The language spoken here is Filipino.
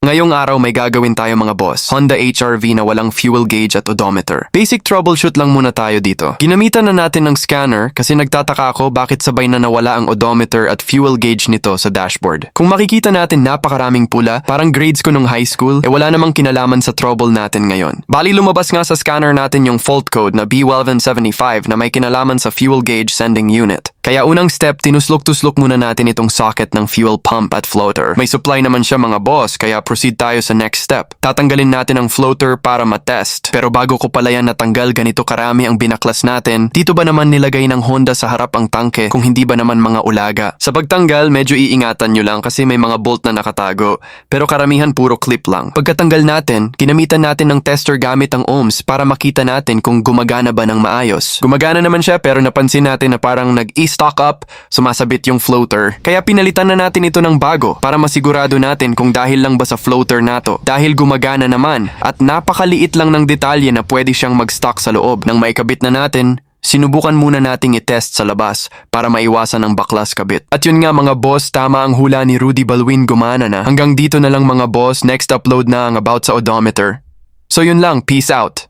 Ngayong araw may gagawin tayo mga boss. Honda HR-V na walang fuel gauge at odometer. Basic troubleshoot lang muna tayo dito. Ginamitan na natin ng scanner kasi nagtataka ako bakit sabay na nawala ang odometer at fuel gauge nito sa dashboard. Kung makikita natin napakaraming pula, parang grades ko nung high school, wala namang kinalaman sa trouble natin ngayon. Bali lumabas nga sa scanner natin yung fault code na B1175 na may kinalaman sa fuel gauge sending unit. Kaya unang step, tinuslok-tuslok muna natin itong socket ng fuel pump at floater. May supply naman siya mga boss, kaya proceed tayo sa next step. Tatanggalin natin ang floater para matest. Pero bago ko pala yan natanggal, ganito karami ang binaklas natin. Dito ba naman nilagay ng Honda sa harap ang tangke kung hindi ba naman mga ulaga? Sa pagtanggal, medyo iingatan nyo lang kasi may mga bolt na nakatago. Pero karamihan puro clip lang. Pagkatanggal natin, ginamitan natin ng tester gamit ang ohms para makita natin kung gumagana ba ng maayos. Gumagana naman siya pero napansin natin na parang nag-stock up, sumasabit yung floater. Kaya pinalitan na natin ito ng bago para masigurado natin kung dahil lang ba sa floater nato. Dahil gumagana naman at napakaliit lang ng detalye na pwede siyang mag-stock sa loob. Nang maikabit na natin, sinubukan muna nating i-test sa labas para maiwasan ang baklas kabit. At yun nga mga boss, tama ang hula ni Rudy Balwin, gumana na. Hanggang dito na lang mga boss, next upload na ang about sa odometer. So yun lang, peace out.